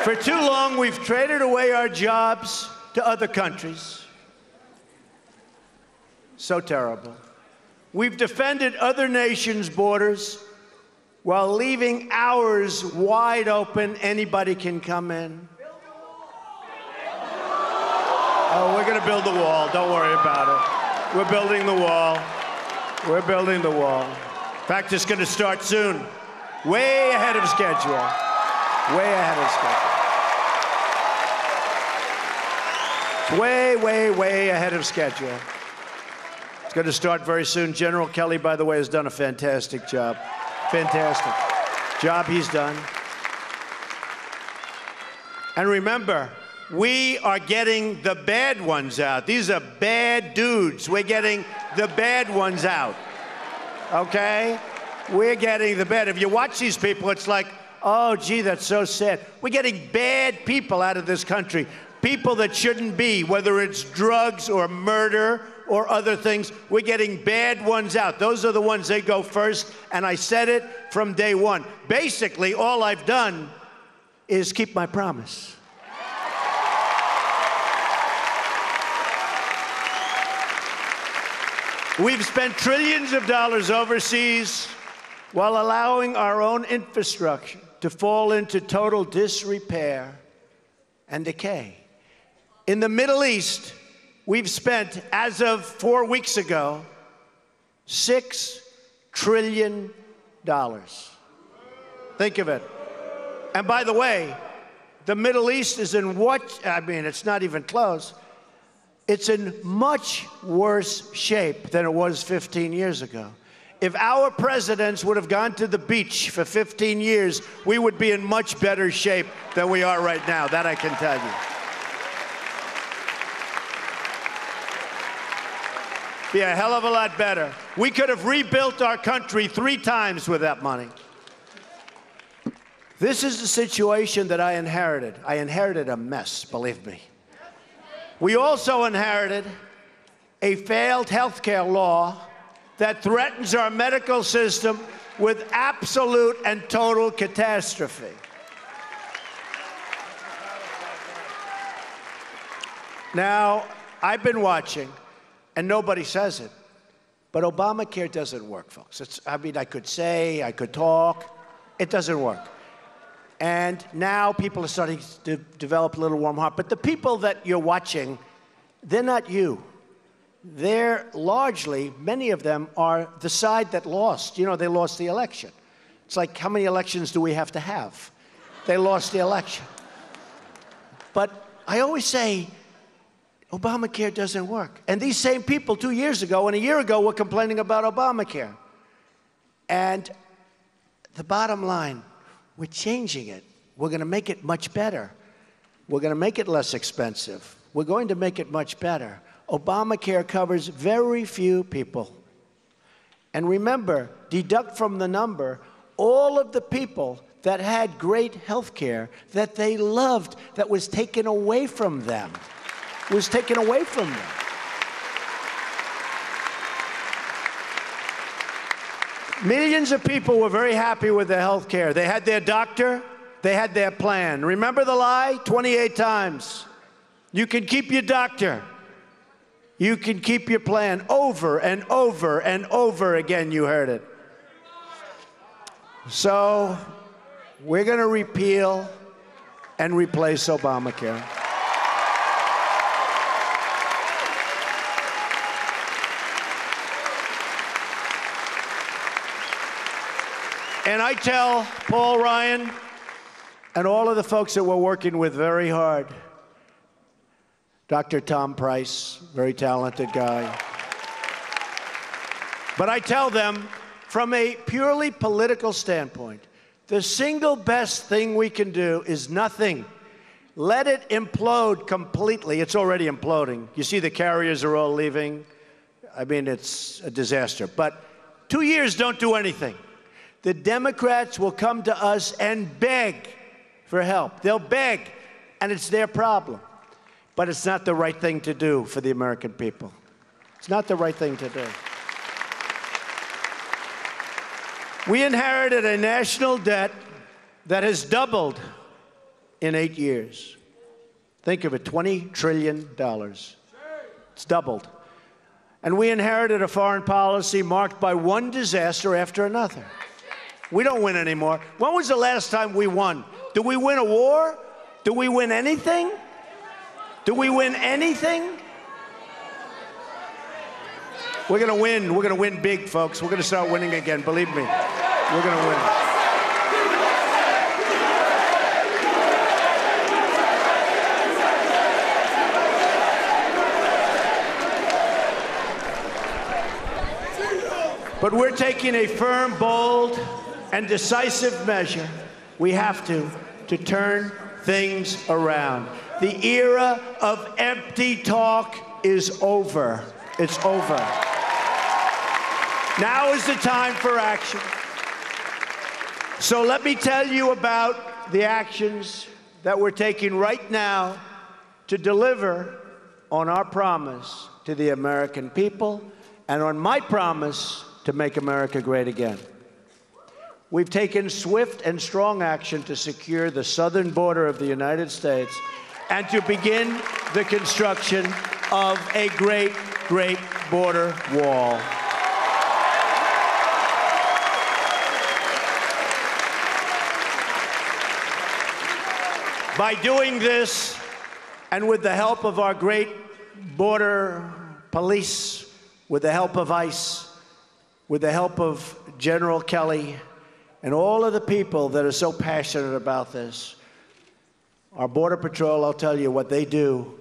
For too long, we've traded away our jobs to other countries. So terrible. We've defended other nations' borders while leaving ours wide open. Anybody can come in. Oh, we're going to build the wall. Don't worry about it. We're building the wall. We're building the wall. In fact, it's going to start soon. Way ahead of schedule. Way ahead of schedule. It's way, way, way ahead of schedule. It's going to start very soon. General Kelly, by the way, has done a fantastic job. Fantastic job he's done. And remember, we are getting the bad ones out. These are bad dudes. We're getting the bad ones out. Okay? We're getting the bad. If you watch these people, it's like, oh, gee, that's so sad. We're getting bad people out of this country. People that shouldn't be, whether it's drugs or murder or other things. We're getting bad ones out. Those are the ones they go first, and I said it from day one. Basically, all I've done is keep my promise. We've spent trillions of dollars overseas while allowing our own infrastructure to fall into total disrepair and decay. In the Middle East, we've spent, as of 4 weeks ago, $6 trillion. Think of it. And by the way, the Middle East is in what? I mean, it's not even close. It's in much worse shape than it was 15 years ago. If our presidents would have gone to the beach for 15 years, we would be in much better shape than we are right now. That I can tell you. Be a hell of a lot better. We could have rebuilt our country 3 times with that money. This is the situation that I inherited. I inherited a mess, believe me. We also inherited a failed health care law that threatens our medical system with absolute and total catastrophe. Now, I've been watching, and nobody says it, but Obamacare doesn't work, folks. I mean, I could say, I could talk. It doesn't work. And now people are starting to develop a little warm heart. But the people that you're watching, they're not you. They're largely, many of them are the side that lost. You know, they lost the election. It's like, how many elections do we have to have? They lost the election. But I always say, Obamacare doesn't work. And these same people 2 years ago and a year ago were complaining about Obamacare. And the bottom line, we're changing it. We're going to make it much better. We're going to make it less expensive. We're going to make it much better. Obamacare covers very few people. And remember, deduct from the number all of the people that had great health care that they loved that was taken away from them. Was taken away from them. Millions of people were very happy with their health care. They had their doctor, they had their plan. Remember the lie? 28 times. You can keep your doctor. You can keep your plan. Over and over and over again, you heard it. So we're going to repeal and replace Obamacare. And I tell Paul Ryan and all of the folks that we're working with very hard, Dr. Tom Price, very talented guy. But I tell them, from a purely political standpoint, the single best thing we can do is nothing. Let it implode completely. It's already imploding. You see the carriers are all leaving. I mean, it's a disaster. But 2 years don't do anything. The Democrats will come to us and beg for help. They'll beg, and it's their problem. But it's not the right thing to do for the American people. It's not the right thing to do. We inherited a national debt that has doubled in 8 years. Think of it, $20 trillion. It's doubled. And we inherited a foreign policy marked by one disaster after another. We don't win anymore. When was the last time we won? Did we win a war? Did we win anything? Did we win anything? We're going to win. We're going to win big, folks. We're going to start winning again. Believe me. We're going to win. But we're taking a firm, bold, and decisive measure. We have to turn things around. The era of empty talk is over. It's over. Now is the time for action. So let me tell you about the actions that we're taking right now to deliver on our promise to the American people and on my promise to make America great again. We've taken swift and strong action to secure the southern border of the United States and to begin the construction of a great, great border wall. By doing this, and with the help of our great border police, with the help of ICE, with the help of General Kelly, and all of the people that are so passionate about this, our Border Patrol, I'll tell you what they do.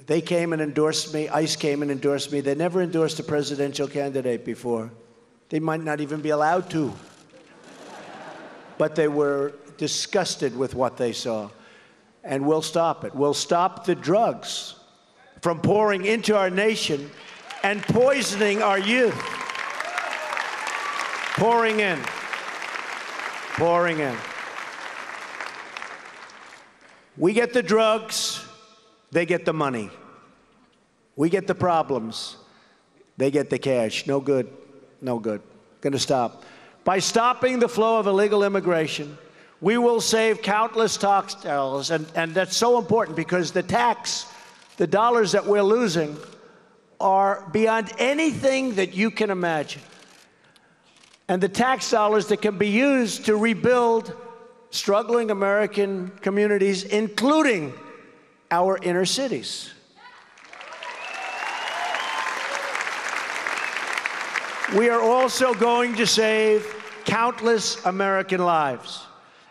They came and endorsed me. ICE came and endorsed me. They never endorsed a presidential candidate before. They might not even be allowed to. But they were disgusted with what they saw. And we'll stop it. We'll stop the drugs from pouring into our nation and poisoning our youth. Pouring in. Pouring in. We get the drugs, they get the money. We get the problems, they get the cash. No good, no good. Gonna stop. By stopping the flow of illegal immigration, we will save countless tax dollars, and that's so important because the dollars that we're losing are beyond anything that you can imagine. And the tax dollars that can be used to rebuild struggling American communities, including our inner cities. We are also going to save countless American lives.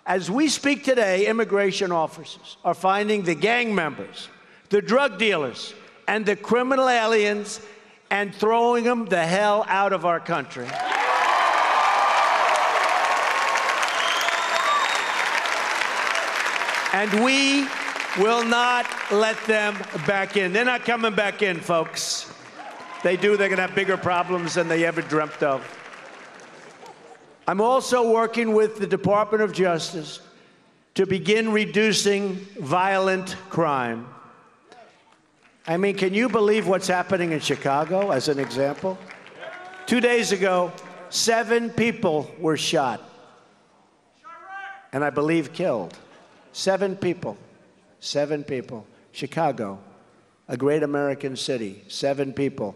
As we speak today, immigration officers are finding the gang members, the drug dealers, and the criminal aliens and throwing them the hell out of our country. And we will not let them back in. They're not coming back in, folks. They do, they're going to have bigger problems than they ever dreamt of. I'm also working with the Department of Justice to begin reducing violent crime. I mean, can you believe what's happening in Chicago, as an example? 2 days ago, 7 people were shot, and I believe killed. 7 people. 7 people. Chicago, a great American city. 7 people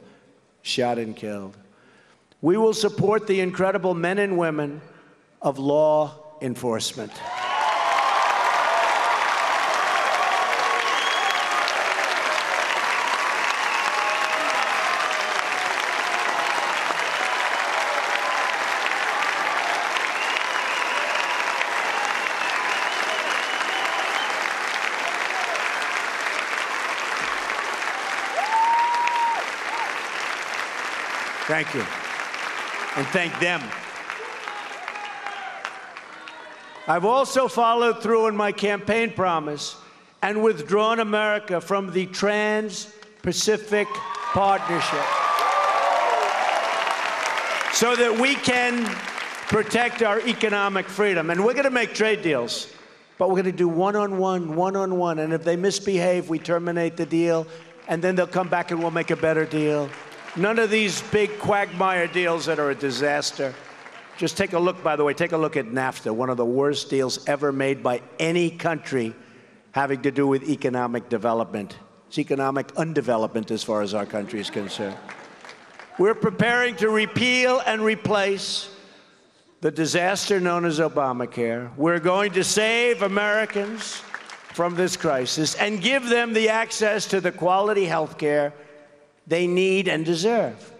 shot and killed. We will support the incredible men and women of law enforcement. Thank you. And thank them. I've also followed through on my campaign promise and withdrawn America from the Trans-Pacific Partnership so that we can protect our economic freedom. And we're going to make trade deals, but we're going to do one-on-one, and if they misbehave, we terminate the deal, and then they'll come back and we'll make a better deal. None of these big quagmire deals that are a disaster. Just take a look, by the way, take a look at NAFTA, one of the worst deals ever made by any country having to do with economic development. It's economic undevelopment as far as our country is concerned. We're preparing to repeal and replace the disaster known as Obamacare. We're going to save Americans from this crisis and give them the access to the quality health care they need and deserve.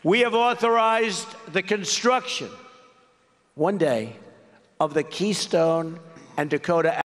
We have authorized the construction, one day, of the Keystone and Dakota